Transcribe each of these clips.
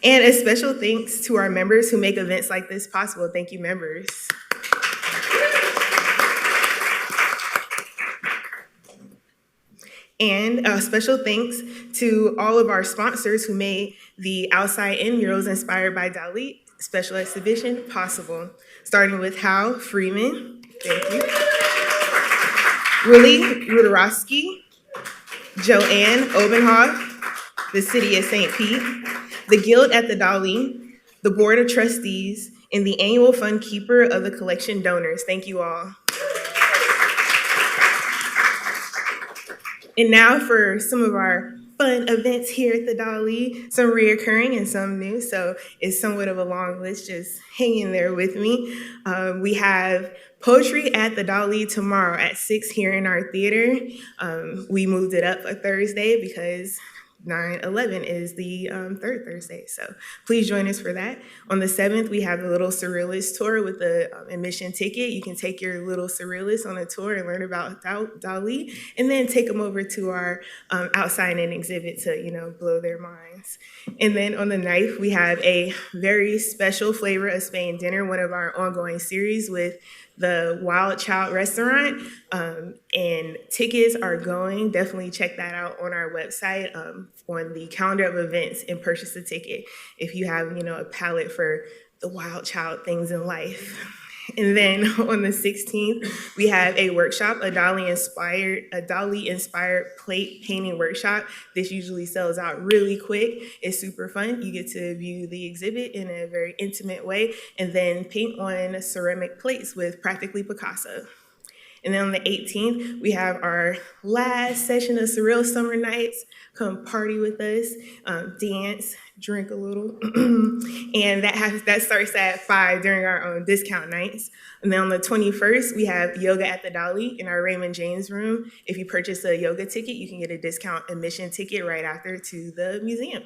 And a special thanks to our members who make events like this possible. Thank you, members. And a special thanks to all of our sponsors who made the Outside In Murals Inspired by Dalí special exhibition possible, starting with Hal Freeman, thank you, Willie Rudarowski, Joanne Obenhoff, the City of St. Pete, the Guild at the Dalí, the Board of Trustees, and the annual fund keeper of the collection donors. Thank you all. And now for some of our fun events here at the Dalí, some reoccurring and some new, so it's somewhat of a long list, just hang in there with me. We have Poetry at the Dalí tomorrow at 6 here in our theater. We moved it up a Thursday because 9/11 is the third Thursday, so please join us for that. On the 7th, we have the Little Surrealist tour with the admission ticket. You can take your Little Surrealist on a tour and learn about Dalí, and then take them over to our Outside In exhibit to, blow their minds. And then on the 9th, we have a very special Flavor of Spain dinner, one of our ongoing series with the Wild Child restaurant, and tickets are going. Definitely check that out on our website on the calendar of events and purchase a ticket if you have, a palate for the Wild Child things in life. And then on the 16th, we have a workshop, a Dalí-inspired plate painting workshop. This usually sells out really quick. It's super fun. You get to view the exhibit in a very intimate way and then paint on ceramic plates with practically Picasso. And then on the 18th, we have our last session of Surreal Summer Nights. Come party with us, dance, drink a little. And that starts at 5 during our own discount nights. And then on the 21st, we have Yoga at the Dalí in our Raymond James room. If you purchase a yoga ticket, you can get a discount admission ticket right after to the museum.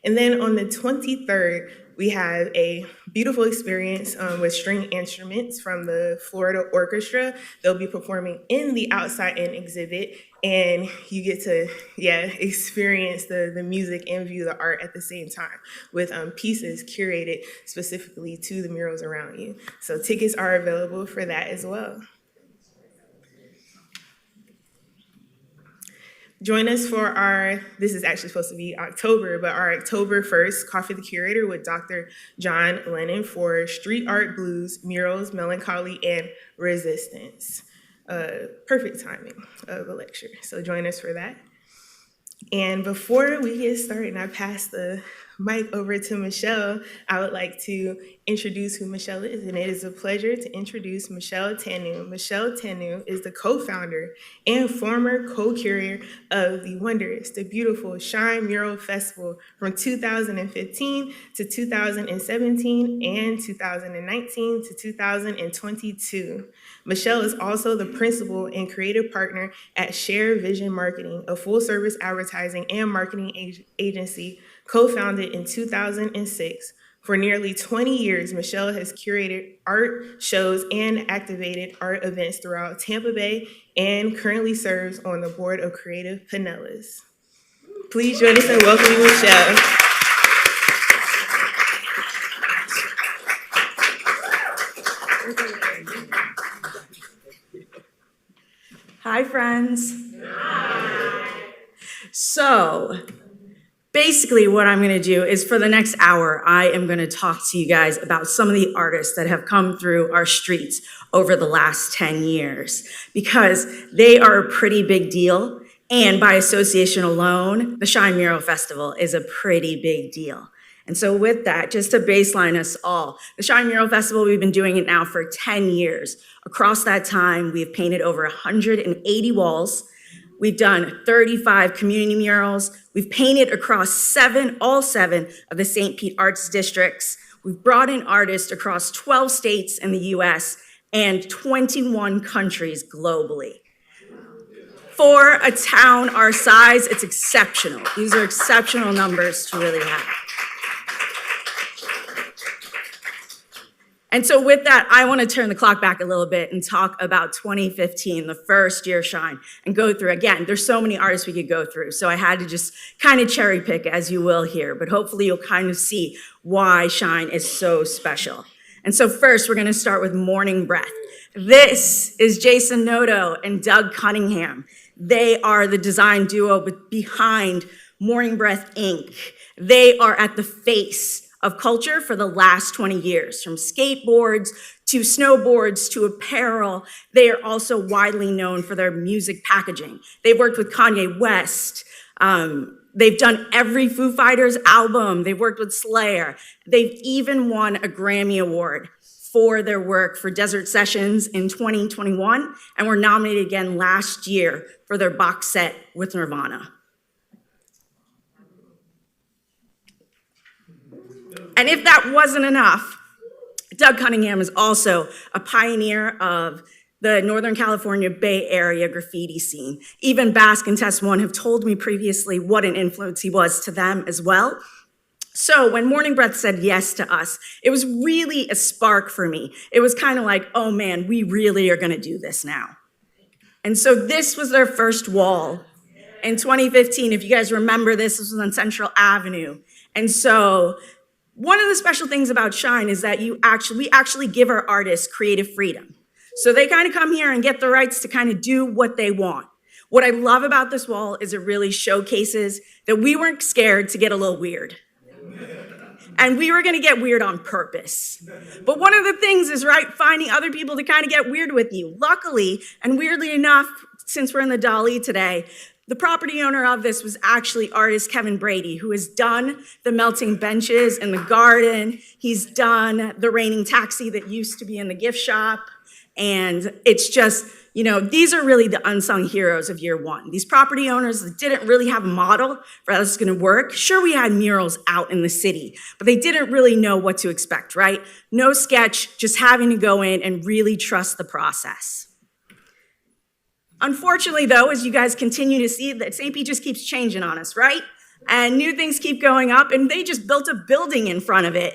And then on the 23rd, we have a beautiful experience with string instruments from the Florida Orchestra. They'll be performing in the Outside In exhibit, and you get to, experience the music and view the art at the same time with pieces curated specifically to the murals around you. So tickets are available for that as well. Join us for this is actually supposed to be October, but our October 1st Coffee the Curator with Dr. John Lennon for Street Art Blues, Murals, Melancholy, and Resistance. Perfect timing of a lecture, so join us for that. And before we get started and I pass the mic over to Michelle, I would like to introduce who Michelle is, and it is a pleasure to introduce Michelle Tannu. Michelle Tannu is the co-founder and former co-curator of the wondrous, the beautiful SHINE Mural Festival from 2015 to 2017 and 2019 to 2022. Michelle is also the principal and creative partner at Share Vision Marketing, a full-service advertising and marketing agency co-founded in 2006. For nearly 20 years, Michelle has curated art shows and activated art events throughout Tampa Bay and currently serves on the board of Creative Pinellas. Please join us in welcoming Michelle. Hi, friends. Hi. So, basically what I'm going to do is for the next hour, I am going to talk to you guys about some of the artists that have come through our streets over the last 10 years, because they are a pretty big deal. And by association alone, the SHINE Mural Festival is a pretty big deal. And so with that, just to baseline us all, the SHINE Mural Festival, we've been doing it now for 10 years. Across that time, we've painted over 180 walls. We've done 35 community murals. We've painted across all seven of the St. Pete Arts Districts. We've brought in artists across 12 states in the US and 21 countries globally. For a town our size, it's exceptional. These are exceptional numbers to really have. And so with that, I want to turn the clock back a little bit and talk about 2015, the first year of SHINE, and go through, again, there's so many artists we could go through, so I had to just kind of cherry pick, as you will here, but hopefully you'll kind of see why SHINE is so special. And so first, we're going to start with Morning Breath. This is Jason Noto and Doug Cunningham. They are the design duo behind Morning Breath Inc. They are at the face of culture for the last 20 years, from skateboards to snowboards to apparel. They are also widely known for their music packaging. They've worked with Kanye West. They've done every Foo Fighters album. They've worked with Slayer. They've even won a Grammy Award for their work for Desert Sessions in 2021, and were nominated again last year for their box set with Nirvana. And if that wasn't enough, Doug Cunningham is also a pioneer of the Northern California Bay Area graffiti scene. Even Basque and Test One have told me previously what an influence he was to them as well. So when Morning Breath said yes to us, it was really a spark for me. It was kind of like, oh man, we really are gonna do this now. And so this was their first wall. In 2015, if you guys remember this was on Central Avenue. And so one of the special things about SHINE is that we actually give our artists creative freedom. So they kind of come here and get the rights to kind of do what they want. What I love about this wall is it really showcases that we weren't scared to get a little weird. And we were gonna get weird on purpose. But one of the things is, right, finding other people to kind of get weird with you. Luckily, and weirdly enough, since we're in the Dalí today, the property owner of this was actually artist Kevin Brady, who has done the melting benches in the garden. He's done the raining taxi that used to be in the gift shop. And it's just, you know, these are really the unsung heroes of year one. These property owners that didn't really have a model for how this is gonna work. Sure, we had murals out in the city, but they didn't really know what to expect, right? No sketch, just having to go in and really trust the process. Unfortunately, though, as you guys continue to see, that St. Pete just keeps changing on us, right? And new things keep going up, and they just built a building in front of it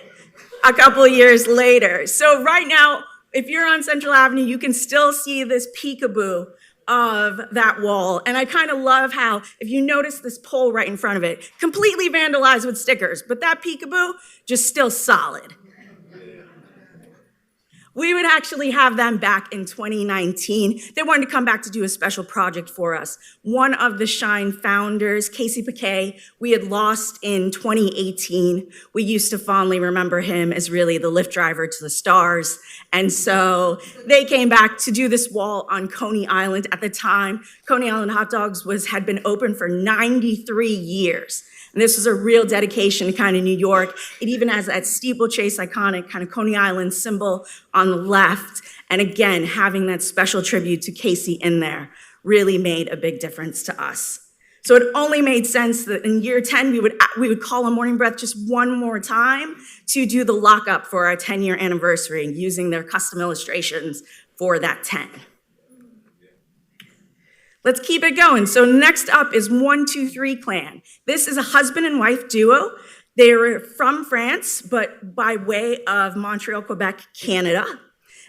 a couple of years later. So right now, if you're on Central Avenue, you can still see this peekaboo of that wall. And I kind of love how, if you notice this pole right in front of it, completely vandalized with stickers, but that peekaboo, just still solid. We would actually have them back in 2019. They wanted to come back to do a special project for us. One of the SHINE founders, Casey Paquet, we had lost in 2018. We used to fondly remember him as really the lift driver to the stars. And so they came back to do this wall on Coney Island. At the time, Coney Island Hot Dogs had been open for 93 years. And this was a real dedication to kind of New York. It even has that steeplechase iconic kind of Coney Island symbol on the left. And again, having that special tribute to Casey in there really made a big difference to us. So it only made sense that in year 10, we would call on Morning Breath just one more time to do the lockup for our 10-year anniversary using their custom illustrations for that 10. Let's keep it going. So next up is 123 Clan. This is a husband and wife duo. They were from France, but by way of Montreal, Quebec, Canada.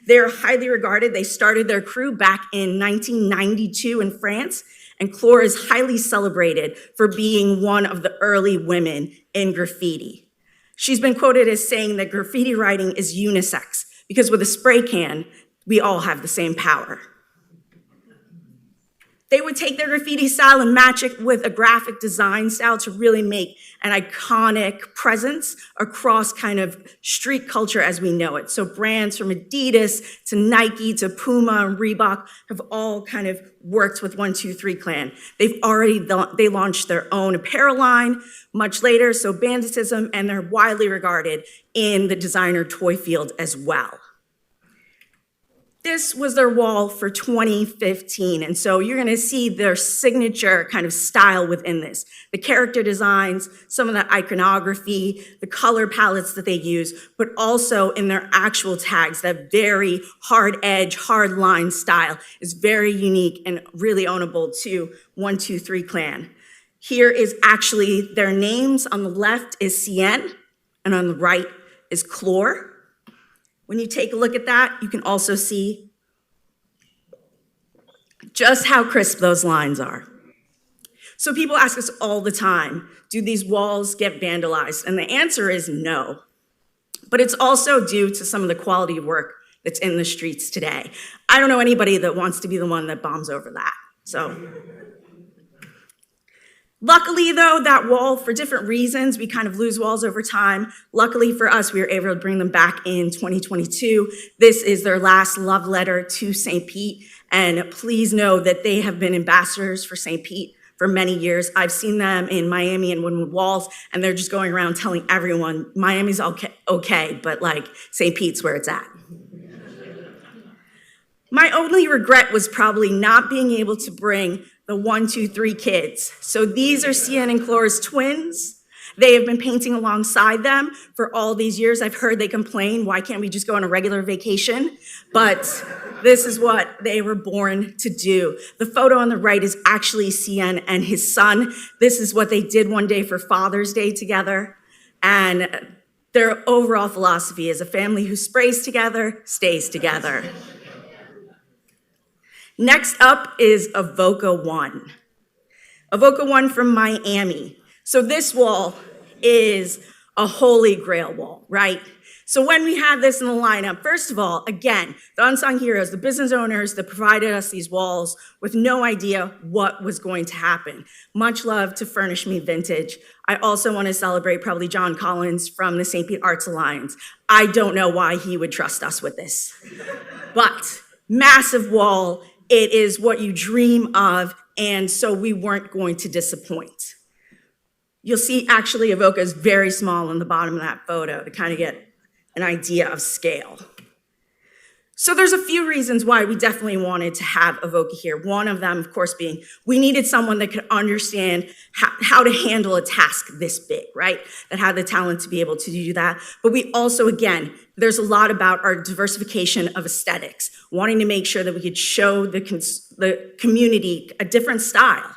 They're highly regarded. They started their crew back in 1992 in France, and Clore is highly celebrated for being one of the early women in graffiti. She's been quoted as saying that graffiti writing is unisex, because with a spray can, we all have the same power. They would take their graffiti style and match it with a graphic design style to really make an iconic presence across kind of street culture as we know it. So brands from Adidas to Nike to Puma and Reebok have all kind of worked with 123 Clan. They launched their own apparel line much later, so Banditism, and they're widely regarded in the designer toy field as well. This was their wall for 2015, and so you're gonna see their signature kind of style within this. The character designs, some of the iconography, the color palettes that they use, but also in their actual tags, that very hard edge, hard line style is very unique and really ownable to 123 Clan. Here is actually their names. On the left is Cien, and on the right is Clore. When you take a look at that, you can also see just how crisp those lines are. So people ask us all the time, do these walls get vandalized? And the answer is no. But it's also due to some of the quality of work that's in the streets today. I don't know anybody that wants to be the one that bombs over that. So, luckily though, that wall, for different reasons, we kind of lose walls over time. Luckily for us, we were able to bring them back in 2022. This is their last love letter to St. Pete. And please know that they have been ambassadors for St. Pete for many years. I've seen them in Miami and Wynwood Walls, and they're just going around telling everyone, Miami's okay, but like St. Pete's where it's at. My only regret was probably not being able to bring the 1, 2, 3 kids. So these are Cian and Clora's twins. They have been painting alongside them for all these years. I've heard they complain, why can't we just go on a regular vacation? But this is what they were born to do. The photo on the right is actually Cian and his son. This is what they did one day for Father's Day together. And their overall philosophy is a family who sprays together, stays together. Next up is Avoca 1. Avoca 1 from Miami. So this wall is a holy grail wall, right? So when we had this in the lineup, first of all, again, the unsung heroes, the business owners that provided us these walls with no idea what was going to happen. Much love to Furnish Me Vintage. I also want to celebrate probably John Collins from the St. Pete Arts Alliance. I don't know why he would trust us with this. But massive wall, it is what you dream of, and so we weren't going to disappoint. You'll see actually Avoca is very small on the bottom of that photo to kind of get an idea of scale. So there's a few reasons why we definitely wanted to have Avoca here. One of them, of course, being we needed someone that could understand how to handle a task this big, right? That had the talent to be able to do that. But we also, again, there's a lot about our diversification of aesthetics, wanting to make sure that we could show the community a different style.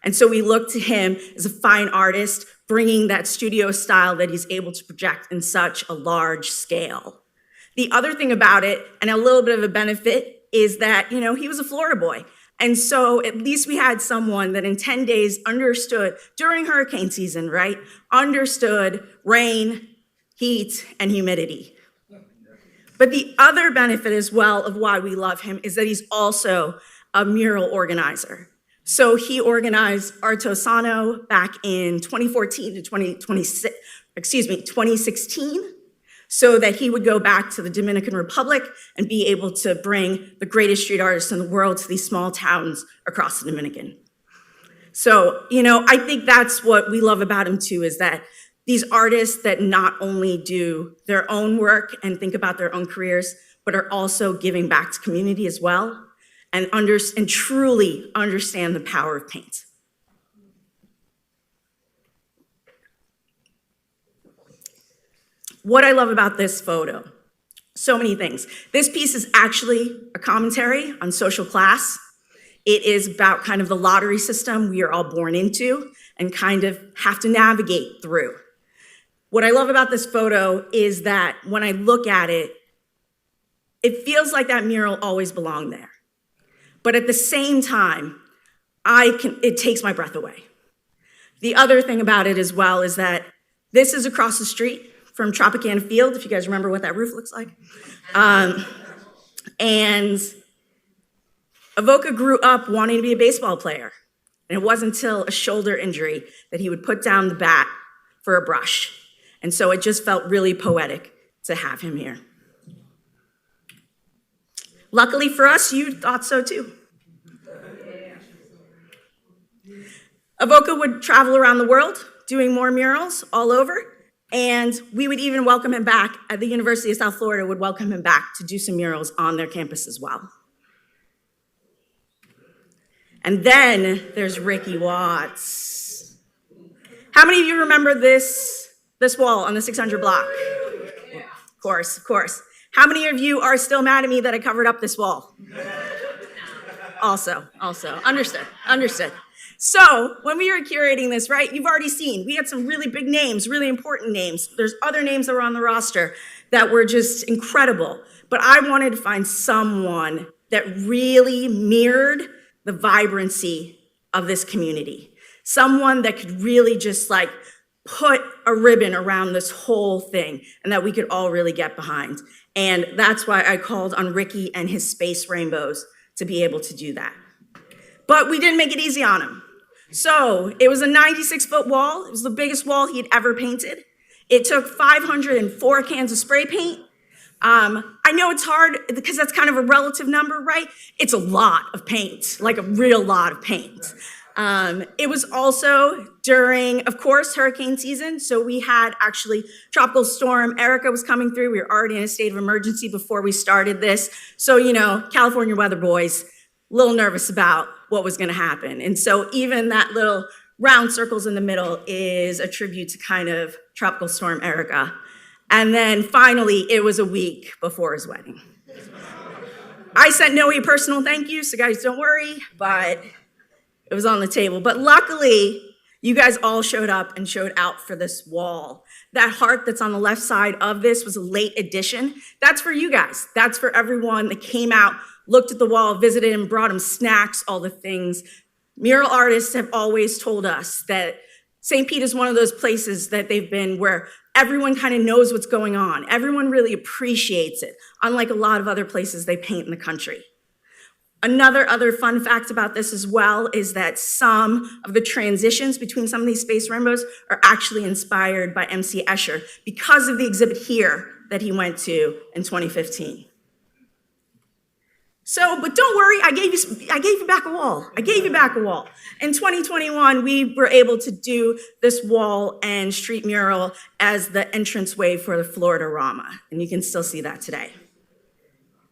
And so we looked to him as a fine artist, bringing that studio style that he's able to project in such a large scale. The other thing about it, and a little bit of a benefit, is that, he was a Florida boy. And so at least we had someone that in 10 days understood, during hurricane season, right, understood rain, heat, and humidity. But the other benefit as well of why we love him is that he's also a mural organizer. So he organized Artosano back in 2014 to 2016, so that he would go back to the Dominican Republic and be able to bring the greatest street artists in the world to these small towns across the Dominican. So, I think that's what we love about him too, is that these artists that not only do their own work and think about their own careers, but are also giving back to community as well, and truly understand the power of paint. What I love about this photo, so many things. This piece is actually a commentary on social class. It is about kind of the lottery system we are all born into and kind of have to navigate through. What I love about this photo is that when I look at it, it feels like that mural always belonged there. But at the same time, it takes my breath away. The other thing about it as well is that this is across the street from Tropicana Field, if you guys remember what that roof looks like. And Avoca grew up wanting to be a baseball player. And it wasn't until a shoulder injury that he would put down the bat for a brush. And so it just felt really poetic to have him here. Luckily for us, you thought so too. Avoca would travel around the world doing more murals all over, and we would even welcome him back at the University of South Florida, would welcome him back to do some murals on their campus as well. And then there's Ricky Watts. How many of you remember this wall on the 600 block? Of course, of course. How many of you are still mad at me that I covered up this wall? Also, understood. So when we were curating this, right, you've already seen, we had some really big names, really important names. There's other names that were on the roster that were just incredible. But I wanted to find someone that really mirrored the vibrancy of this community. Someone that could really just like put a ribbon around this whole thing and that we could all really get behind. And that's why I called on Ricky and his space rainbows to be able to do that. But we didn't make it easy on him. So it was a 96-foot wall. It was the biggest wall he'd ever painted. It took 504 cans of spray paint. I know it's hard because that's kind of a relative number, right? It's a lot of paint, like a real lot of paint. It was also during, of course, hurricane season. So we had actually Tropical Storm Erica was coming through. We were already in a state of emergency before we started this. So, you know, California weather boys, a little nervous about what was going to happen. And so even that little round circles in the middle is a tribute to kind of Tropical Storm Erica. And then finally, it was a week before his wedding. I sent Noe a personal thank you, so guys, don't worry, but it was on the table. But luckily, you guys all showed up and showed out for this wall. That heart that's on the left side of this was a late addition. That's for you guys. That's for everyone that came out, looked at the wall, visited him, brought him snacks, all the things. Mural artists have always told us that St. Pete is one of those places that they've been where everyone kind of knows what's going on. Everyone really appreciates it, unlike a lot of other places they paint in the country. Other fun fact about this as well is that some of the transitions between some of these space rainbows are actually inspired by MC Escher because of the exhibit here that he went to in 2015. So, but don't worry, I gave you back a wall. I gave you back a wall. In 2021, we were able to do this wall and street mural as the entranceway for the Florida-Rama, and you can still see that today.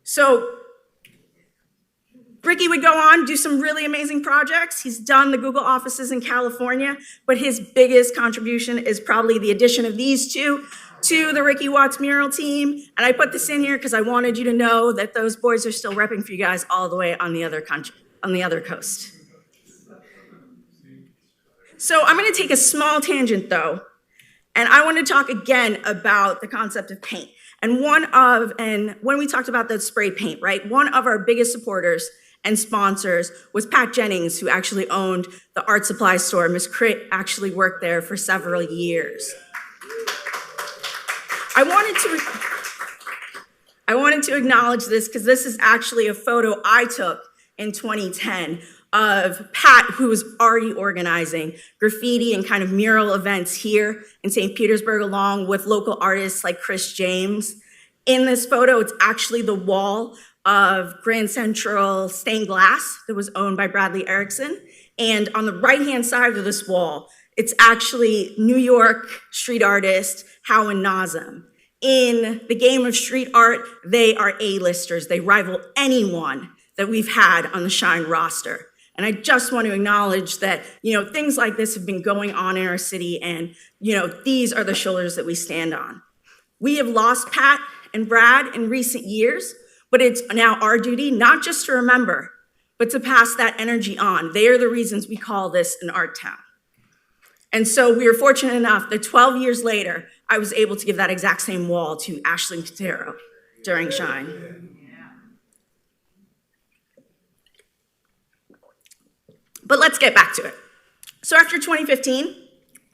So, Ricky would go on, do some really amazing projects. He's done the Google offices in California, but his biggest contribution is probably the addition of these two to the Ricky Watts mural team. And I put this in here because I wanted you to know that those boys are still repping for you guys all the way on the other coast. So I'm going to take a small tangent though, and I want to talk again about the concept of paint. And when we talked about the spray paint, right? One of our biggest supporters and sponsors was Pat Jennings, who actually owned the art supply store. Miss Crit actually worked there for several years. I wanted to acknowledge this because this is actually a photo I took in 2010 of Pat, who was already organizing graffiti and kind of mural events here in St. Petersburg, along with local artists like Chris James. In this photo, it's actually the wall of Grand Central stained glass that was owned by Bradley Erickson. And on the right-hand side of this wall, it's actually New York street artist Howen Nazem. In the game of street art, they are A-listers. They rival anyone that we've had on the SHINE roster. And I just want to acknowledge that, things like this have been going on in our city, and, these are the shoulders that we stand on. We have lost Pat and Brad in recent years, but it's now our duty not just to remember, but to pass that energy on. They are the reasons we call this an art town. And so we were fortunate enough that 12 years later, I was able to give that exact same wall to Ashley Quintero during SHINE. But let's get back to it. So after 2015,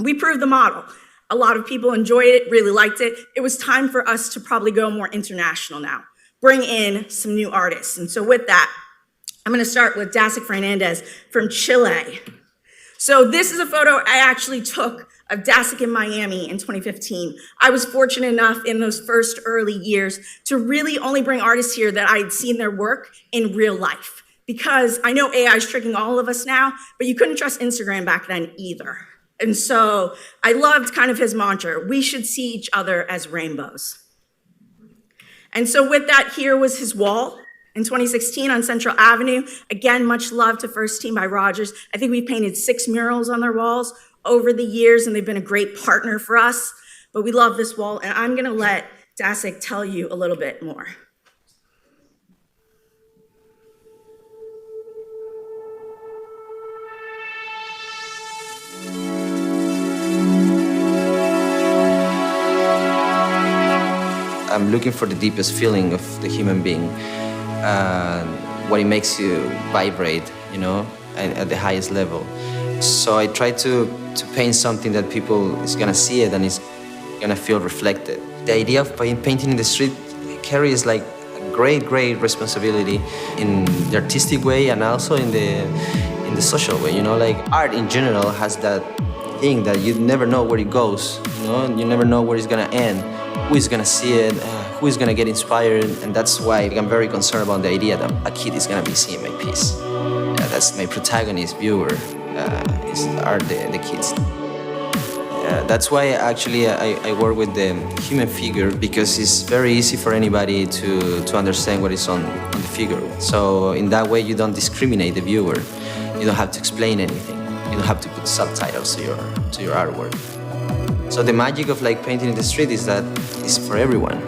we proved the model. A lot of people enjoyed it, really liked it. It was time for us to probably go more international now, bring in some new artists. And so with that, I'm gonna start with Dasik Fernandez from Chile. So this is a photo I actually took of Dasik in Miami in 2015. I was fortunate enough in those first early years to really only bring artists here that I'd seen their work in real life. Because I know AI is tricking all of us now, but you couldn't trust Instagram back then either. And so I loved kind of his mantra, we should see each other as rainbows. And so with that, here was his wall in 2016 on Central Avenue. Again, much love to First Team by Rogers. I think we painted 6 murals on their walls over the years, and they've been a great partner for us. But we love this wall, and I'm gonna let Dasik tell you a little bit more. I'm looking for the deepest feeling of the human being, what it makes you vibrate, you know, at the highest level. So I try to paint something that people is gonna see it and is gonna feel reflected. The idea of painting in the street carries like a great responsibility in the artistic way and also in the social way, you know, like art in general has that thing that you never know where it goes, you know, you never know where it's gonna end, who is gonna see it, who is gonna get inspired, and that's why I'm very concerned about the idea that a kid is gonna be seeing my piece. That's my protagonist, viewer, are the kids. That's why actually I work with the human figure, because it's very easy for anybody to understand what is on the figure. So in that way you don't discriminate the viewer. You don't have to explain anything. You don't have to put subtitles to your artwork. So the magic of like painting in the street is that it's for everyone.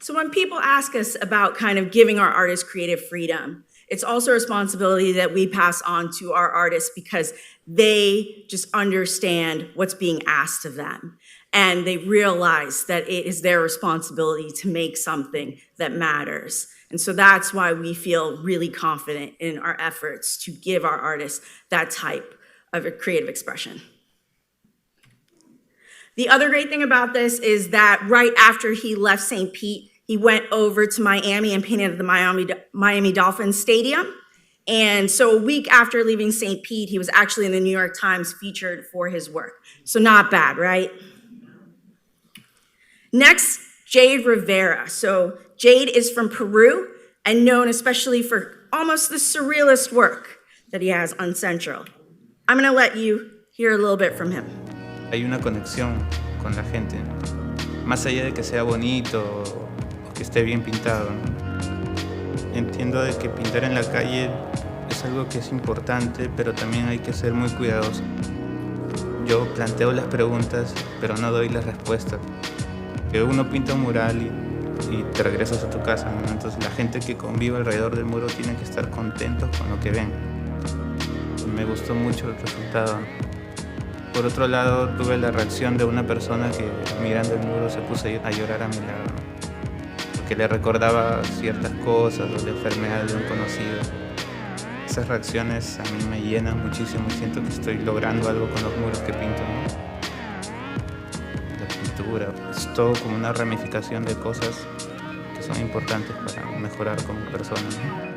So when people ask us about kind of giving our artists creative freedom, it's also a responsibility that we pass on to our artists, because they just understand what's being asked of them. And they realize that it is their responsibility to make something that matters. And so that's why we feel really confident in our efforts to give our artists that type of a creative expression. The other great thing about this is that right after he left St. Pete, he went over to Miami and painted at the Miami Dolphins Stadium. And so a week after leaving St. Pete, he was actually in the New York Times featured for his work. So not bad, right? Next, Jade Rivera. So Jade is from Peru and known especially for almost the surrealist work that he has on Central. I'm gonna let you hear a little bit from him. Hay una conexión con la gente, más allá de que sea bonito o que esté bien pintado, ¿no? Entiendo de que pintar en la calle es algo que es importante, pero también hay que ser muy cuidadoso. Yo planteo las preguntas, pero no doy las respuestas. Que uno pinta un mural y te regresas a tu casa, ¿no? Entonces la gente que convive alrededor del muro tiene que estar contentos con lo que ven. Me gustó mucho el resultado. Por otro lado, tuve la reacción de una persona que mirando el muro se puso a llorar a mi lado, ¿no? Porque le recordaba ciertas cosas o la enfermedad de un conocido. Esas reacciones a mí me llenan muchísimo y siento que estoy logrando algo con los muros que pinto, ¿no? Es todo como una ramificación de cosas que son importantes para mejorar como persona, ¿no?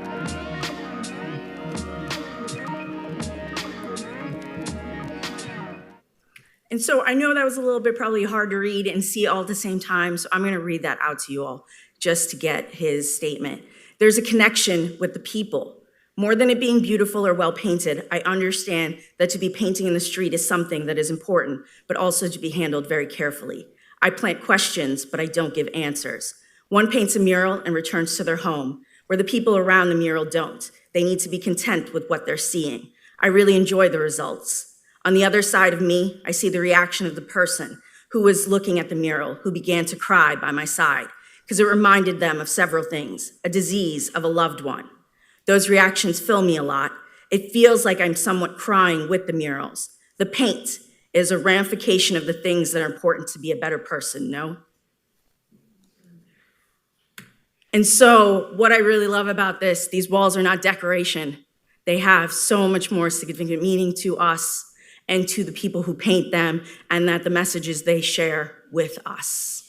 And so I know that was a little bit probably hard to read and see all at the same time, so I'm going to read that out to you all just to get his statement. There's a connection with the people. More than it being beautiful or well painted, I understand that to be painting in the street is something that is important, but also to be handled very carefully. I plant questions, but I don't give answers. One paints a mural and returns to their home, where the people around the mural don't. They need to be content with what they're seeing. I really enjoy the results. On the other side of me, I see the reaction of the person who was looking at the mural, who began to cry by my side, because it reminded them of several things, a disease of a loved one. Those reactions fill me a lot. It feels like I'm somewhat crying with the murals. The paint is a ramification of the things that are important to be a better person, no? And so what I really love about this, these walls are not decoration. They have so much more significant meaning to us and to the people who paint them, and that the messages they share with us.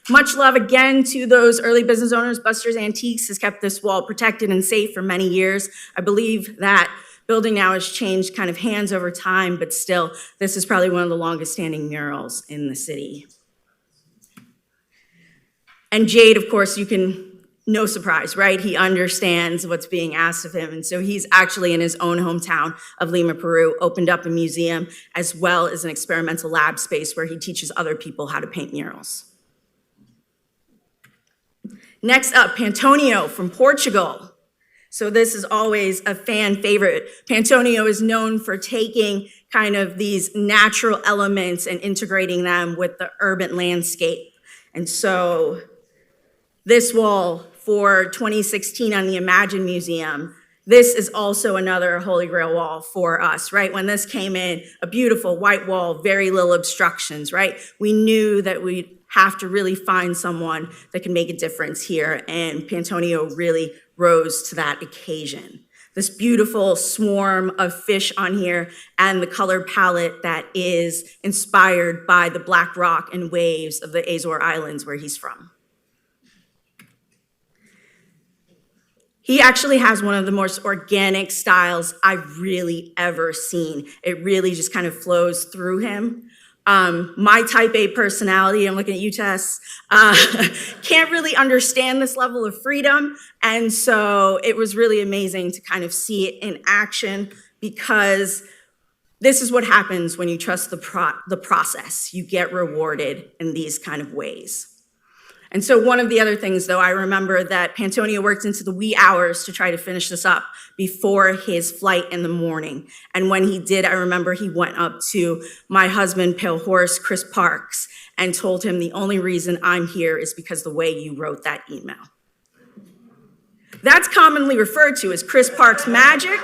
Much love again to those early business owners. Buster's Antiques has kept this wall protected and safe for many years. I believe that building now has changed kind of hands over time, but still, this is probably one of the longest standing murals in the city. And Jade, of course, no surprise, right? He understands what's being asked of him. And so he's actually in his own hometown of Lima, Peru, opened up a museum as well as an experimental lab space where he teaches other people how to paint murals. Next up, Pantonio from Portugal. So this is always a fan favorite. Pantonio is known for taking kind of these natural elements and integrating them with the urban landscape. And so This wall for 2016 on the Imagine Museum, this is also another Holy Grail wall for us, right? When this came in, a beautiful white wall, very little obstructions, right? We knew that we'd have to really find someone that can make a difference here, and Pantonio really rose to that occasion. This beautiful swarm of fish on here and the color palette that is inspired by the black rock and waves of the Azore Islands where he's from. He actually has one of the most organic styles I've really ever seen. It really just kind of flows through him. My type A personality, I'm looking at you, Tess, can't really understand this level of freedom. And so it was really amazing to kind of see it in action, because this is what happens when you trust the process. You get rewarded in these kind of ways. And so one of the other things, though, I remember that Pantonio worked into the wee hours to try to finish this up before his flight in the morning. And when he did, I remember he went up to my husband, Pale Horse, Chris Parks, and told him, the only reason I'm here is because the way you wrote that email. That's commonly referred to as Chris Parks magic.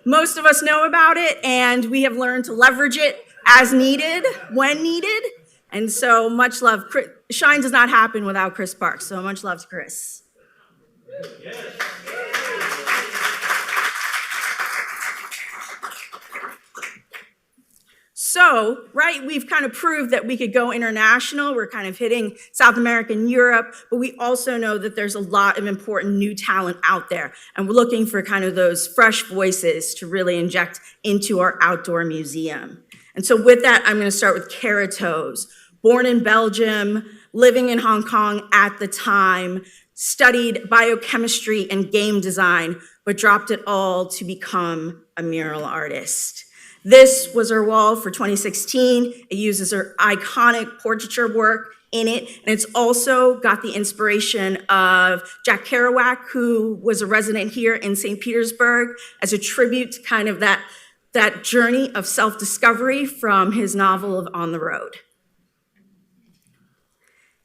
Most of us know about it, and we have learned to leverage it as needed, when needed. And so much love. Shine does not happen without Chris Parks, so much love to Chris. So, right, we've kind of proved that we could go international. We're kind of hitting South America and Europe, but we also know that there's a lot of important new talent out there. And we're looking for kind of those fresh voices to really inject into our outdoor museum. And so with that, I'm going to start with Keratos. Born in Belgium, living in Hong Kong at the time, studied biochemistry and game design, but dropped it all to become a mural artist. This was her wall for 2016. It uses her iconic portraiture work in it, and it's also got the inspiration of Jack Kerouac, who was a resident here in St. Petersburg, as a tribute to kind of that journey of self-discovery from his novel of On the Road.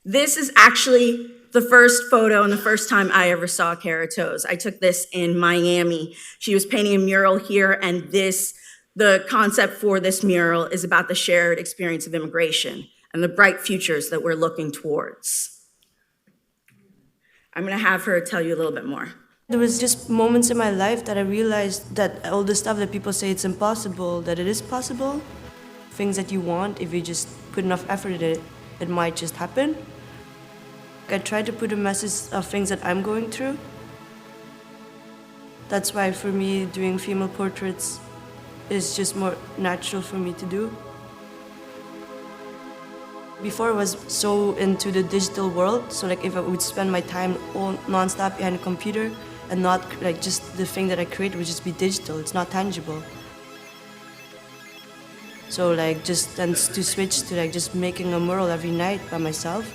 This is actually the first photo and the first time I ever saw Keratos. I took this in Miami. She was painting a mural here, and the concept for this mural is about the shared experience of immigration and the bright futures that we're looking towards. I'm gonna have her tell you a little bit more. There was just moments in my life that I realized that all the stuff that people say it's impossible, that it is possible. Things that you want, if you just put enough effort in it, it might just happen. I try to put a message of things that I'm going through. That's why for me, doing female portraits is just more natural for me to do. Before I was so into the digital world, so like if I would spend my time all non-stop behind a computer, and not like just the thing that I create would just be digital, it's not tangible. So like just then to switch to like just making a mural every night by myself,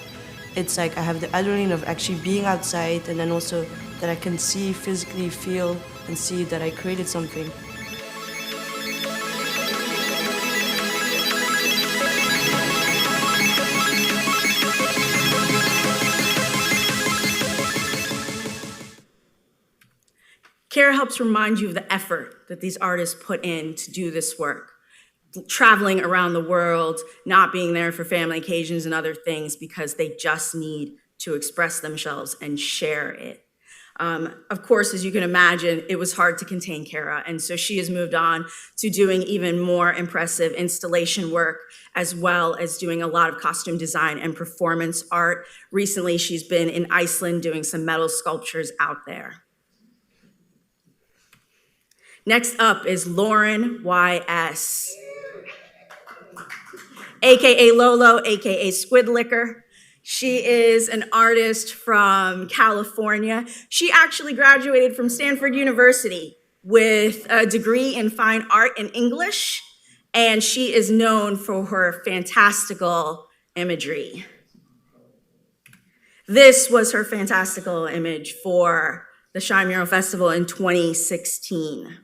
it's like I have the adrenaline of actually being outside, and then also that I can see, physically feel, and see that I created something. Kara helps remind you of the effort that these artists put in to do this work. Traveling around the world, not being there for family occasions and other things because they just need to express themselves and share it. Of course, as you can imagine, it was hard to contain Kara, and so she has moved on to doing even more impressive installation work, as well as doing a lot of costume design and performance art. Recently, she's been in Iceland doing some metal sculptures out there. Next up is Lauren Y.S., AKA Lolo, AKA Squid Liquor. She is an artist from California. She actually graduated from Stanford University with a degree in fine art and English, and she is known for her fantastical imagery. This was her fantastical image for the SHINE Mural Festival in 2016.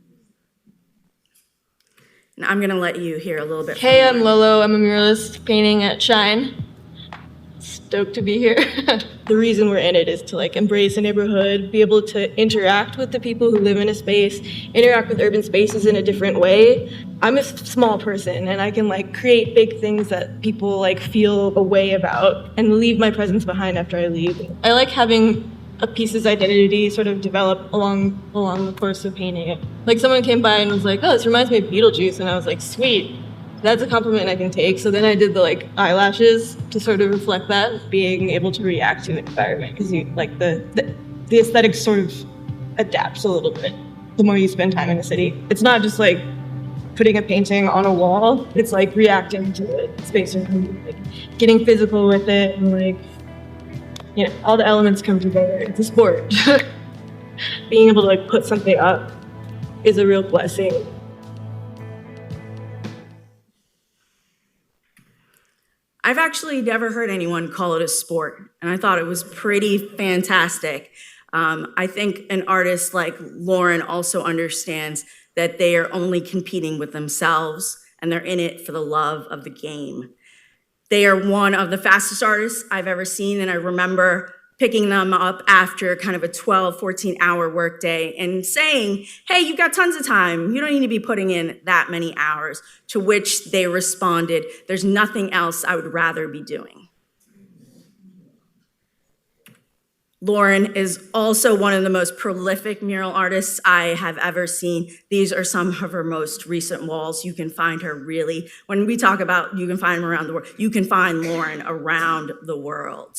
And I'm gonna let you hear a little bit. Hey, from I'm Lauren. Lolo. I'm a muralist painting at SHINE. Stoked to be here. The reason we're in it is to like embrace a neighborhood, be able to interact with the people who live in a space, interact with urban spaces in a different way. I'm a small person and I can like create big things that people like feel a way about and leave my presence behind after I leave. I like having a piece's identity sort of develop along the course of painting it. Like someone came by and was like, "Oh, this reminds me of Beetlejuice," and I was like, "Sweet. That's a compliment I can take." So then I did the like eyelashes to sort of reflect that, being able to react to the environment, because you like the aesthetic sort of adapts a little bit the more you spend time in a city. It's not just like putting a painting on a wall. It's like reacting to the space and like getting physical with it, and like, you know, all the elements come together. It's a sport. Being able to like put something up is a real blessing. I've actually never heard anyone call it a sport, and I thought it was pretty fantastic. I think an artist like Lauren also understands that they are only competing with themselves, and they're in it for the love of the game. They are one of the fastest artists I've ever seen, and I remember picking them up after kind of a 12, 14-hour workday and saying, "Hey, you've got tons of time. You don't need to be putting in that many hours," to which they responded, "There's nothing else I would rather be doing." Lauren is also one of the most prolific mural artists I have ever seen. These are some of her most recent walls. You can find her really, when we talk about you can find them around the world, you can find Lauren around the world.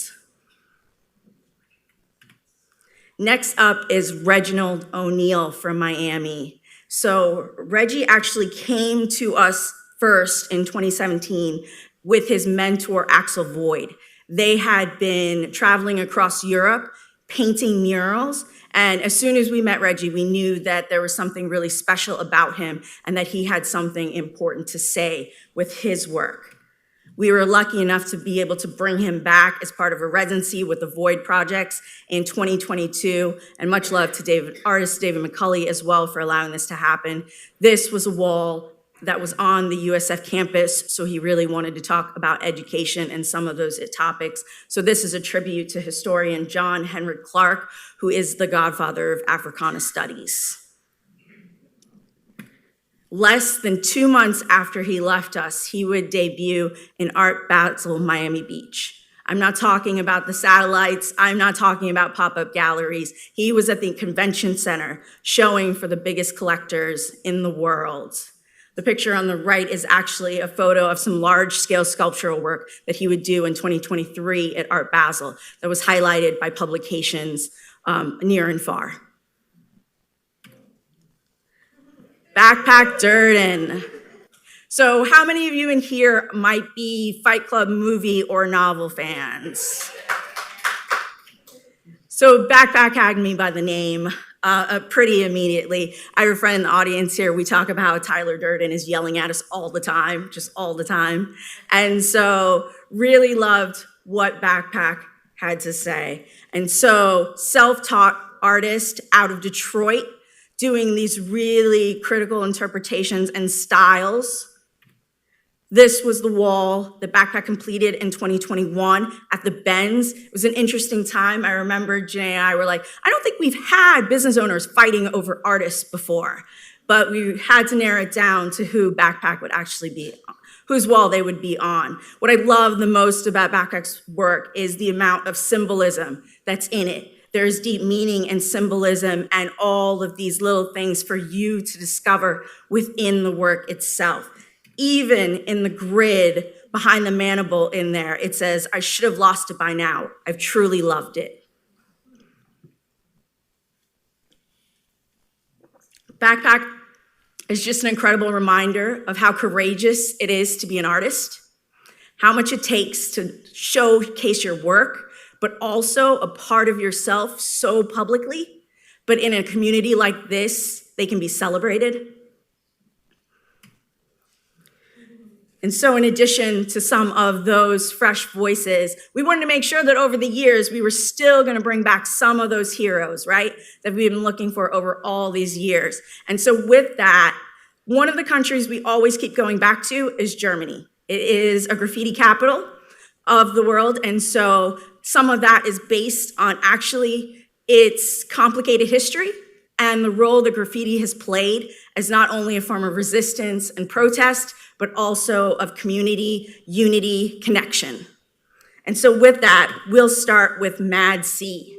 Next up is Reginald O'Neill from Miami. So Reggie actually came to us first in 2017 with his mentor, Axel Void. They had been traveling across Europe, painting murals, and as soon as we met Reggie, we knew that there was something really special about him and that he had something important to say with his work. We were lucky enough to be able to bring him back as part of a residency with the Void Projects in 2022, and much love to artist David McCulley as well for allowing this to happen. This was a wall that was on the USF campus, so he really wanted to talk about education and some of those topics. So this is a tribute to historian John Henrik Clarke, who is the godfather of Africana studies. Less than 2 months after he left us, he would debut in Art Basel, Miami Beach. I'm not talking about the satellites. I'm not talking about pop-up galleries. He was at the convention center showing for the biggest collectors in the world. The picture on the right is actually a photo of some large-scale sculptural work that he would do in 2023 at Art Basel that was highlighted by publications near and far. Backpack Durden. So how many of you in here might be Fight Club movie or novel fans? So Backpack had me by the name pretty immediately. I have a friend in the audience here. We talk about how Tyler Durden is yelling at us all the time, just all the time. And so really loved what Backpack had to say. And so self-taught artist out of Detroit, doing these really critical interpretations and styles. This was the wall that Backpack completed in 2021 at the Benz. It was an interesting time. I remember Janae and I were like, I don't think we've had business owners fighting over artists before, but we had to narrow it down to who Backpack would actually be, whose wall they would be on. What I love the most about Backpack's work is the amount of symbolism that's in it. There's deep meaning and symbolism and all of these little things for you to discover within the work itself. Even in the grid behind the mandible in there, it says, "I should have lost it by now. I've truly loved it." Backpack is just an incredible reminder of how courageous it is to be an artist, how much it takes to showcase your work, but also a part of yourself so publicly. But in a community like this, they can be celebrated. And so in addition to some of those fresh voices, we wanted to make sure that over the years, we were still gonna bring back some of those heroes, right? That we've been looking for over all these years. And so with that, One of the countries we always keep going back to is Germany. It is a graffiti capital of the world, and so some of that is based on actually its complicated history and the role that graffiti has played as not only a form of resistance and protest, but also of community, unity, connection. And so with that, we'll start with Mad C.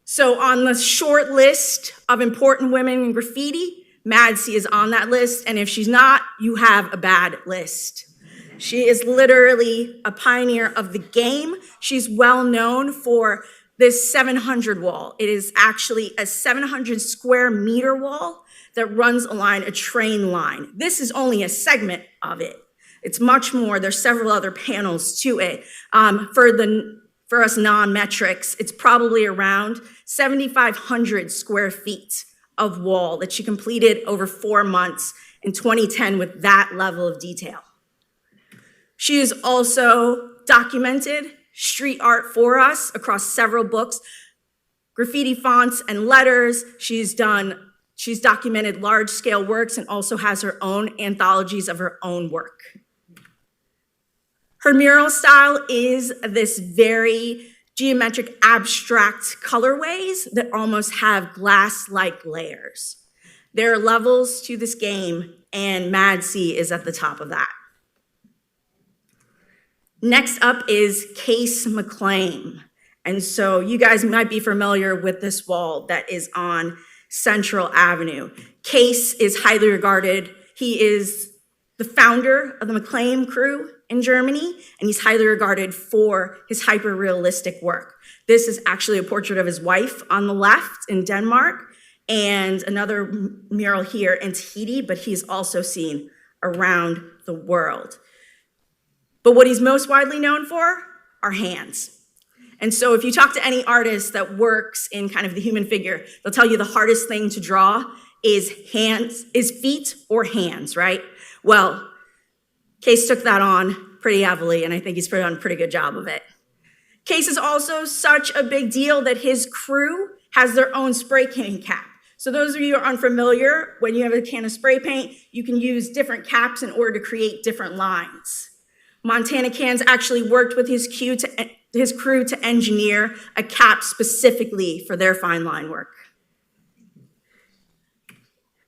So on the short list of important women in graffiti, Mad C is on that list, and if she's not, you have a bad list. She is literally a pioneer of the game. She's well known for this 700 wall. It is actually a 700 square meter wall that runs along a train line. This is only a segment of it. It's much more. There's several other panels to it. For us non-metrics, it's probably around 7,500 square feet of wall that she completed over 4 months in 2010 with that level of detail. She has also documented street art for us across several books, graffiti fonts and letters. She's documented large-scale works and also has her own anthologies of her own work. Her mural style is this very geometric, abstract colorways that almost have glass-like layers. There are levels to this game, and Mad C is at the top of that. Next up is Case McClain. And so you guys might be familiar with this wall that is on Central Avenue. Case is highly regarded. He is the founder of the McClain crew in Germany, and he's highly regarded for his hyper-realistic work. This is actually a portrait of his wife on the left in Denmark, and another mural here in Tahiti, but he's also seen around the world. But what he's most widely known for are hands. And so if you talk to any artist that works in kind of the human figure, they'll tell you the hardest thing to draw is feet or hands, right? Well, Case took that on pretty heavily, and I think he's done a pretty good job of it. Case is also such a big deal that his crew has their own spray can cap. So those of you who are unfamiliar, when you have a can of spray paint, you can use different caps in order to create different lines. Montana Cans actually worked with his crew to engineer a cap specifically for their fine line work.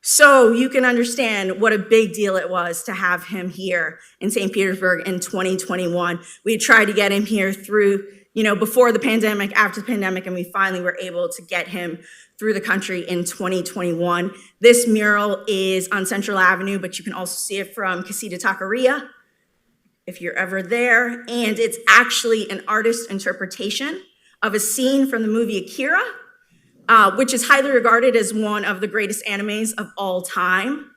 So you can understand what a big deal it was to have him here in St. Petersburg in 2021. We tried to get him here through, before the pandemic, after the pandemic, and we finally were able to get him through the country in 2021. This mural is on Central Avenue, but you can also see it from Casita Taqueria if you're ever there. And it's actually an artist interpretation of a scene from the movie Akira, which is highly regarded as one of the greatest animes of all time.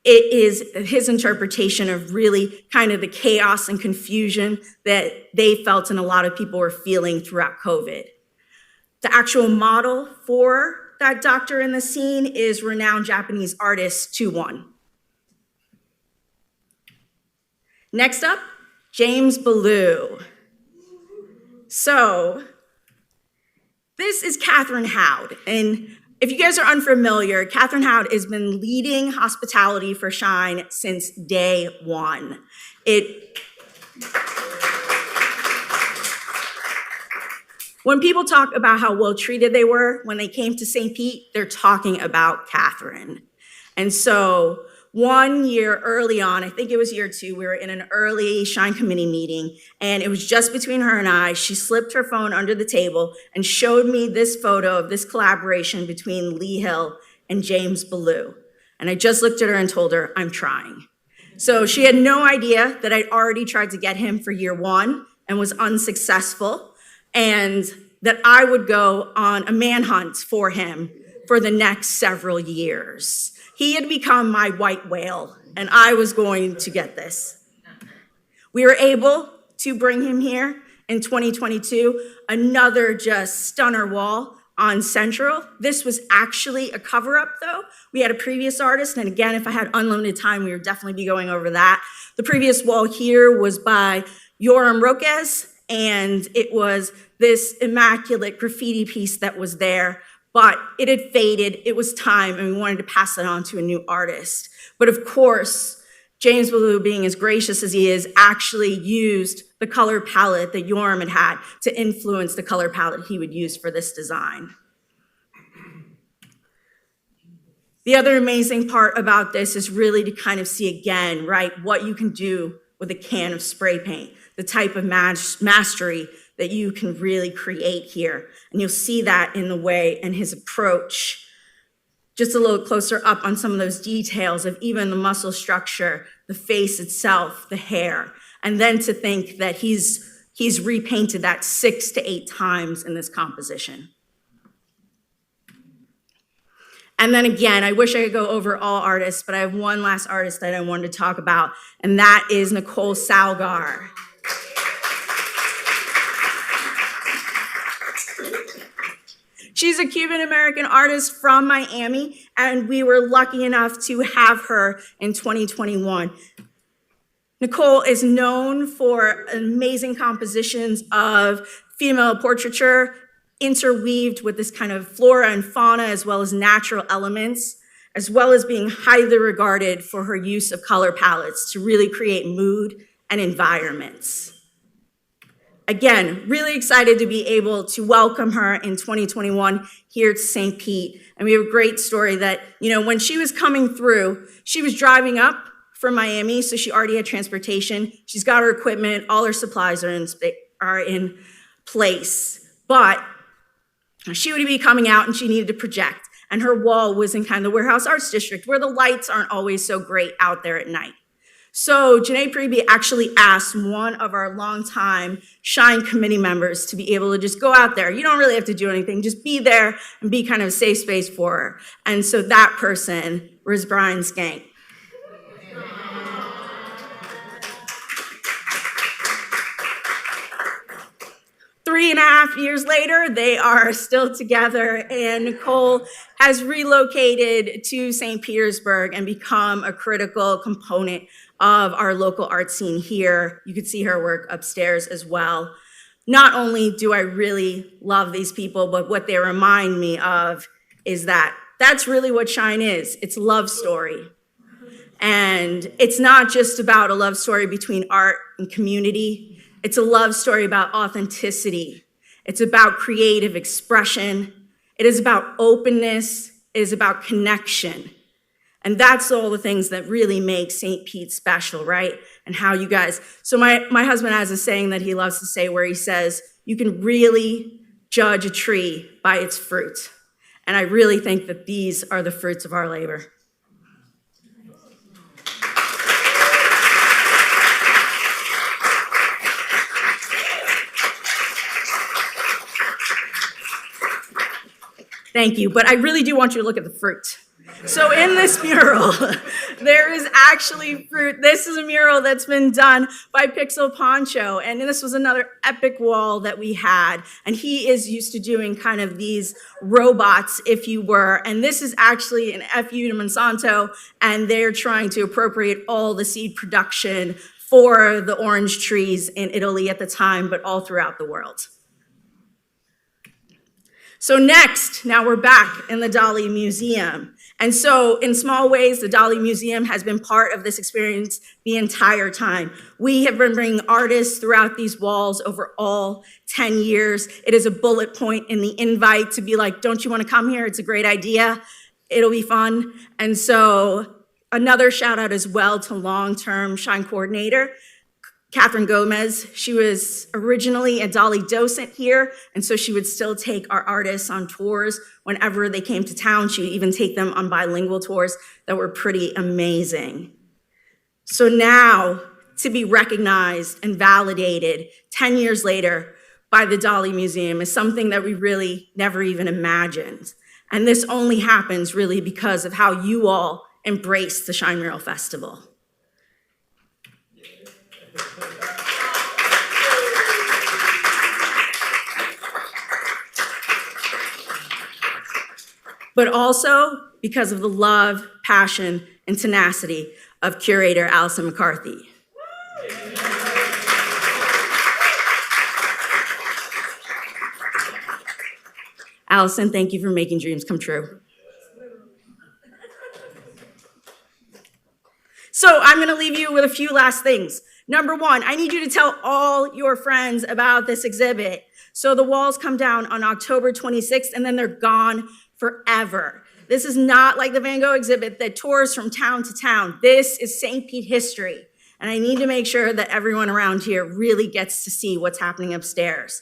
It is his interpretation of really kind of the chaos and confusion that they felt and a lot of people were feeling throughout COVID. The actual model for that doctor in the scene is renowned Japanese artist 2-1. Next up, James Ballou. So, this is Catherine Howd, and if you guys are unfamiliar, Catherine Howd has been leading hospitality for SHINE since day one. When people talk about how well treated they were when they came to St. Pete, they're talking about Catherine. And so 1 year early on, I think it was year 2, we were in an early SHINE committee meeting, and it was just between her and I. She slipped her phone under the table and showed me this photo of this collaboration between Lee Hill and James Ballou. And I just looked at her and told her, I'm trying. So she had no idea that I'd already tried to get him for year 1 and was unsuccessful, and that I would go on a manhunt for him for the next several years. He had become my white whale, and I was going to get this. We were able to bring him here in 2022, another just stunner wall on Central. This was actually a cover-up, though. We had a previous artist, and again, if I had unlimited time, we would definitely be going over that. The previous wall here was by Yoram Roquez, and it was this immaculate graffiti piece that was there, but it had faded, it was time, and we wanted to pass it on to a new artist. But of course, James Ballou, being as gracious as he is, actually used the color palette that Yorm had to influence the color palette he would use for this design. The other amazing part about this is really to kind of see again, right, what you can do with a can of spray paint, the type of mastery that you can really create here. And you'll see that in the way and his approach. Just a little closer up on some of those details of even the muscle structure, the face itself, the hair. And then to think that he's repainted that 6 to 8 times in this composition. And then again, I wish I could go over all artists, but I have one last artist that I wanted to talk about, and that is Nicole Salgar. She's a Cuban-American artist from Miami, and we were lucky enough to have her in 2021. Nicole is known for amazing compositions of female portraiture, interweaved with this kind of flora and fauna as well as natural elements, as well as being highly regarded for her use of color palettes to really create mood and environments. Again, really excited to be able to welcome her in 2021 here to St. Pete. And we have a great story that, when she was coming through, she was driving up from Miami, so she already had transportation. She's got her equipment, all her supplies are in place. But she would be coming out and she needed to project. And her wall was in kind of the Warehouse Arts District where the lights aren't always so great out there at night. So Janae Priebe actually asked one of our longtime SHINE committee members to be able to just go out there. You don't really have to do anything, just be there and be kind of a safe space for her. And so that person was Brian Skank. Three and a half years later, they are still together, and Nicole has relocated to St. Petersburg and become a critical component of our local art scene here. You can see her work upstairs as well. Not only do I really love these people, but what they remind me of is that that's really what SHINE is. It's a love story. And it's not just about a love story between art and community. It's a love story about authenticity. It's about creative expression. It is about openness. It is about connection. And that's all the things that really make St. Pete special, right? And how you guys, so my husband has a saying that he loves to say where he says, you can really judge a tree by its fruit. And I really think that these are the fruits of our labor. Thank you, but I really do want you to look at the fruit. So in this mural, there is actually fruit. This is a mural that's been done by Pixel Poncho, and this was another epic wall that we had. And he is used to doing kind of these robots, if you were, and this is actually an FU to Monsanto, and they're trying to appropriate all the seed production for the orange trees in Italy at the time, but all throughout the world. So next, now we're back in the Dalí Museum. And so in small ways, the Dalí Museum has been part of this experience the entire time. We have been bringing artists throughout these walls over all 10 years. It is a bullet point in the invite to be like, don't you want to come here? It's a great idea. It'll be fun. And so another shout out as well to long-term SHINE coordinator, Catherine Gomez. She was originally a Dalí docent here, and so she would still take our artists on tours whenever they came to town. She would even take them on bilingual tours that were pretty amazing. So now, to be recognized and validated 10 years later by the Dalí Museum is something that we really never even imagined. And this only happens really because of how you all embrace the SHINE Mural Festival. But also because of the love, passion, and tenacity of curator Allison McCarthy. Allison, thank you for making dreams come true. So I'm gonna leave you with a few last things. Number one, I need you to tell all your friends about this exhibit. So the walls come down on October 26th and then they're gone forever. This is not like the Van Gogh exhibit that tours from town to town. This is St. Pete history. And I need to make sure that everyone around here really gets to see what's happening upstairs.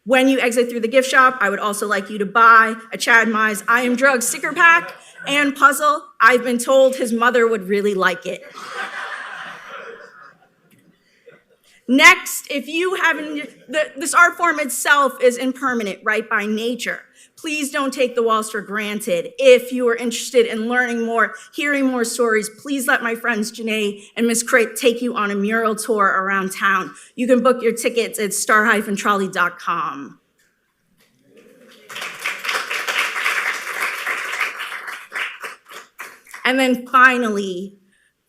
When you exit through the gift shop, I would also like you to buy a Chad Mize I Am Drugged sticker pack and puzzle. I've been told his mother would really like it. Next, if you haven't, this art form itself is impermanent, right, by nature. Please don't take the walls for granted. If you are interested in learning more, hearing more stories, please let my friends Janae and Miss Crate take you on a mural tour around town. You can book your tickets at star-trolley.com. And then finally,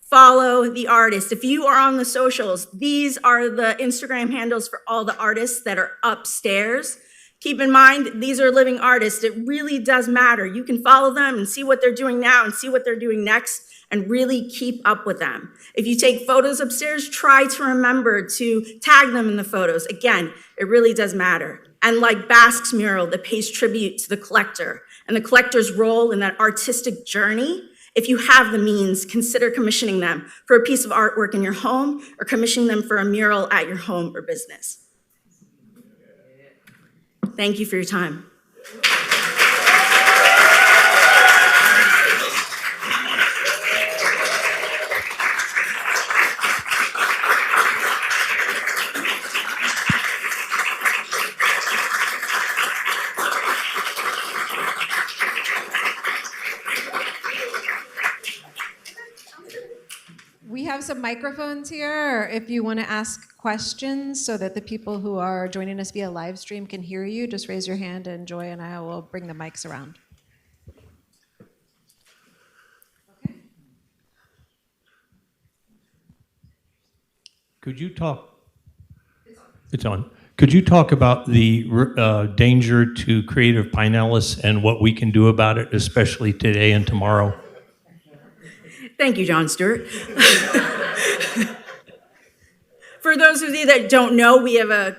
follow the artist. If you are on the socials, these are the Instagram handles for all the artists that are upstairs. Keep in mind, these are living artists. It really does matter. You can follow them and see what they're doing now and see what they're doing next and really keep up with them. If you take photos upstairs, try to remember to tag them in the photos. Again, it really does matter. And like Basque's mural that pays tribute to the collector and the collector's role in that artistic journey, if you have the means, consider commissioning them for a piece of artwork in your home or commissioning them for a mural at your home or business. Thank you for your time. We have some microphones here if you want to ask questions so that the people who are joining us via live stream can hear you. Just raise your hand and Joy and I will bring the mics around. Okay. Could you talk? It's on. Could you talk about the danger to Creative Pinellas and what we can do about it, especially today and tomorrow? Thank you, John Stewart. For those of you that don't know, we have a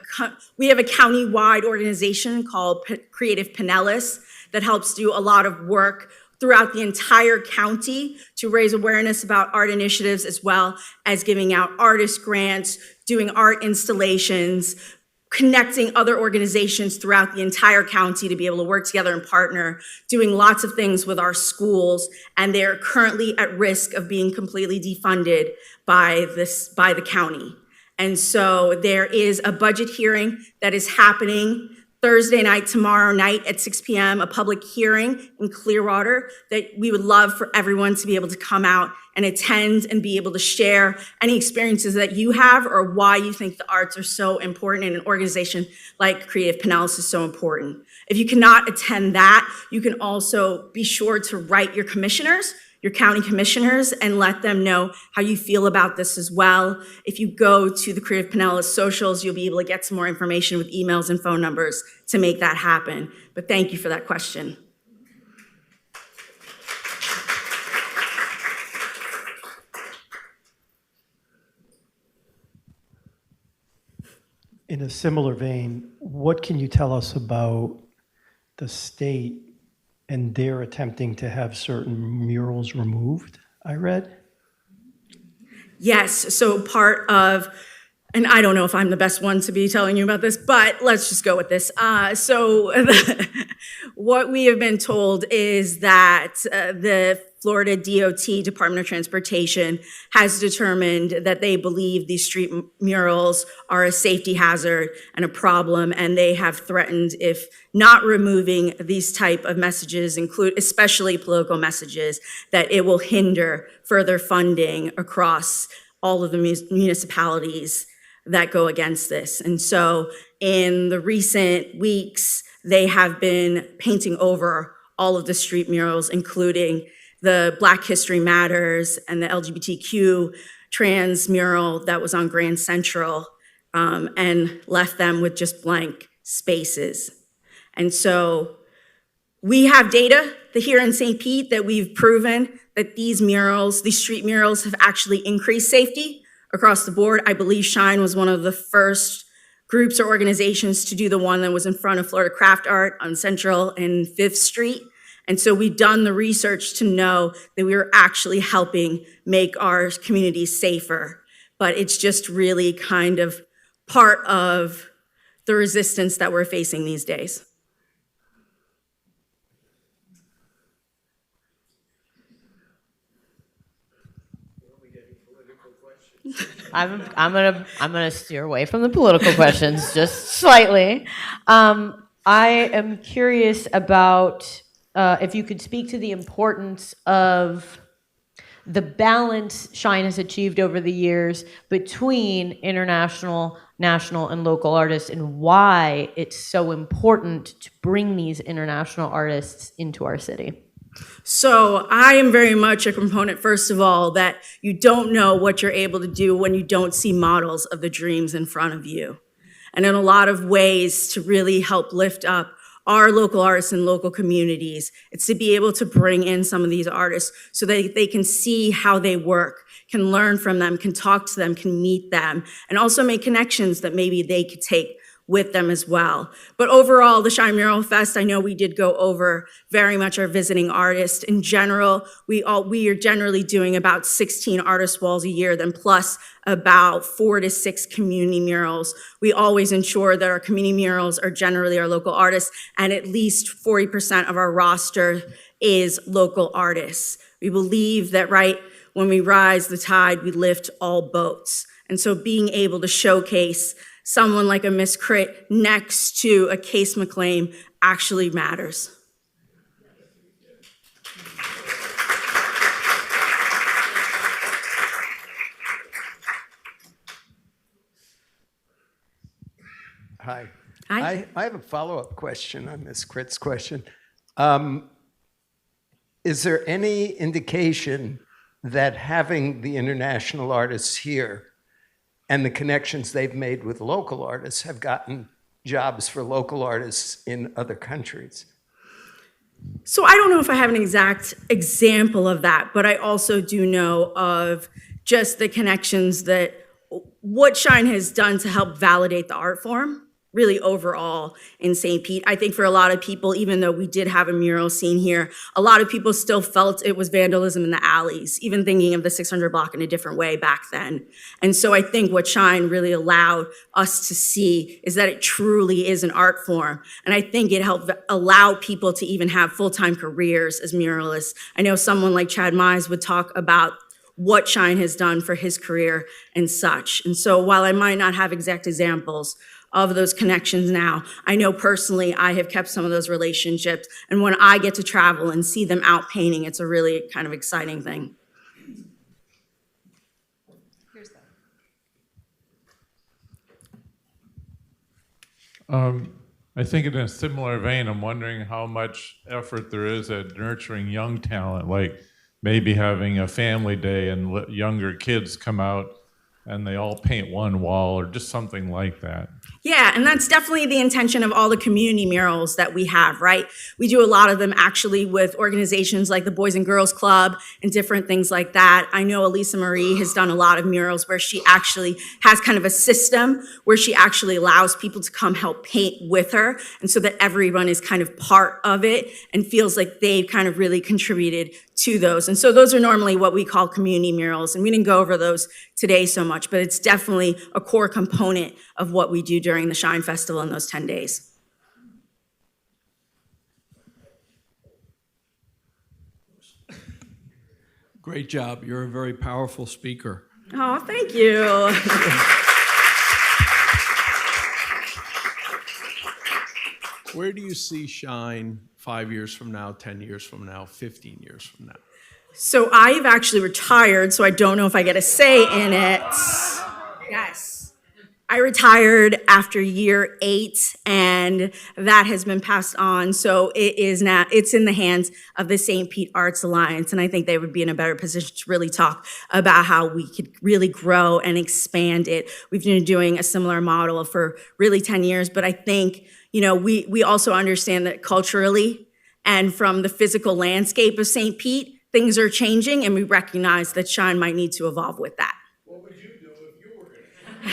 county-wide organization called Creative Pinellas that helps do a lot of work throughout the entire county to raise awareness about art initiatives, as well as giving out artist grants, doing art installations, connecting other organizations throughout the entire county to be able to work together and partner, doing lots of things with our schools, and they're currently at risk of being completely defunded by the county. And so there is a budget hearing that is happening Thursday night, tomorrow night at 6 p.m., a public hearing in Clearwater that we would love for everyone to be able to come out and attend and be able to share any experiences that you have or why you think the arts are so important and an organization like Creative Pinellas is so important. If you cannot attend that, you can also be sure to write your commissioners, your county commissioners, and let them know how you feel about this as well. If you go to the Creative Pinellas socials, you'll be able to get some more information with emails and phone numbers to make that happen. But thank you for that question. In a similar vein, what can you tell us about the state and they're attempting to have certain murals removed, I read? Yes, so part of, and I don't know if I'm the best one to be telling you about this, but let's just go with this. What we have been told is that the Florida DOT, Department of Transportation, has determined that they believe these street murals are a safety hazard and a problem, and they have threatened, if not removing these type of messages, especially political messages, that it will hinder further funding across all of the municipalities that go against this. And so in the recent weeks, they have been painting over all of the street murals, including the Black History Matters and the LGBTQ trans mural that was on Grand Central, and left them with just blank spaces. And so we have data here in St. Pete that we've proven that these street murals have actually increased safety across the board. I believe SHINE was one of the first groups or organizations to do the one that was in front of Florida Craft Art on Central and 5th Street. And so we've done the research to know that we were actually helping make our communities safer. But it's just really kind of part of the resistance that we're facing these days. I'm gonna steer away from the political questions just slightly. I am curious about if you could speak to the importance of the balance SHINE has achieved over the years between international, national, and local artists, and why it's so important to bring these international artists into our city. So I am very much a proponent, first of all, that you don't know what you're able to do when you don't see models of the dreams in front of you. And in a lot of ways, to really help lift up our local artists and local communities, it's to be able to bring in some of these artists so that they can see how they work, can learn from them, can talk to them, can meet them, and also make connections that maybe they could take with them as well. But overall, the SHINE Mural Fest, I know we did go over very much our visiting artists. In general, we are generally doing about 16 artist walls a year, then plus about 4 to 6 community murals. We always ensure that our community murals are generally our local artists, and at least 40% of our roster is local artists. We believe that when we rise the tide, we lift all boats. And so being able to showcase someone like a Miss Crit next to a Case McLean actually matters. Hi. Hi. I have a follow-up question on Miss Crit's question. Is there any indication that having the international artists here and the connections they've made with local artists have gotten jobs for local artists in other countries? So I don't know if I have an exact example of that, but I also do know of just the connections that what SHINE has done to help validate the art form, really overall in St. Pete. I think for a lot of people, even though we did have a mural scene here, a lot of people still felt it was vandalism in the alleys, even thinking of the 600 block in a different way back then. And so I think what SHINE really allowed us to see is that it truly is an art form. And I think it helped allow people to even have full-time careers as muralists. I know someone like Chad Mize would talk about what SHINE has done for his career and such. And so while I might not have exact examples of those connections now, I know personally I have kept some of those relationships. And when I get to travel and see them out painting, it's a really kind of exciting thing. Here's that. I think in a similar vein, I'm wondering how much effort there is at nurturing young talent, like maybe having a family day and let younger kids come out and they all paint one wall or just something like that. Yeah, and that's definitely the intention of all the community murals that we have, right? We do a lot of them actually with organizations like the Boys and Girls Club and different things like that. I know Elisa Marie has done a lot of murals where she actually has kind of a system where she actually allows people to come help paint with her, and so that everyone is kind of part of it and feels like they've kind of really contributed to those. And so those are normally what we call community murals, and we didn't go over those today so much, but it's definitely a core component of what we do during the SHINE Festival in those 10 days. Great job. You're a very powerful speaker. Oh, thank you. Where do you see SHINE 5 years from now, 10 years from now, 15 years from now? So I've actually retired, so I don't know if I get a say in it. Yes. I retired after year 8, and that has been passed on. So it's in the hands of the St. Pete Arts Alliance, and I think they would be in a better position to really talk about how we could really grow and expand it. We've been doing a similar model for really 10 years, but I think, we also understand that culturally and from the physical landscape of St. Pete, things are changing, and we recognize that SHINE might need to evolve with that. What would you do if you were in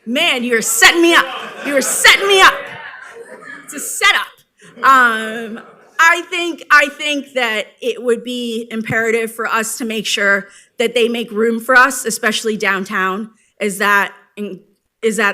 it? Man, you're setting me up. You're setting me up. It's a setup. I think that it would be imperative for us to make sure that they make room for us, especially downtown, as that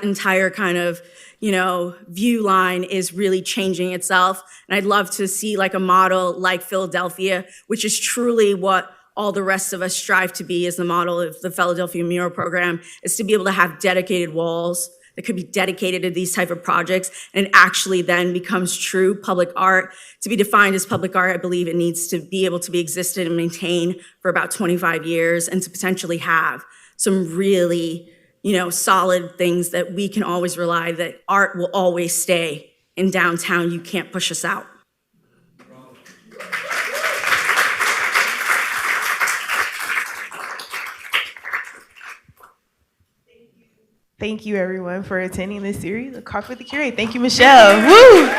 entire kind of, view line is really changing itself. And I'd love to see like a model like Philadelphia, which is truly what all the rest of us strive to be as the model of the Philadelphia Mural Program, is to be able to have dedicated walls that could be dedicated to these type of projects, and it actually then becomes true public art. To be defined as public art, I believe it needs to be able to be existed and maintained for about 25 years, and to potentially have some really, solid things that we can always rely that art will always stay in downtown. You can't push us out. Thank you, everyone, for attending this series of Coffee with the Curate. Thank you, Michelle. Woo!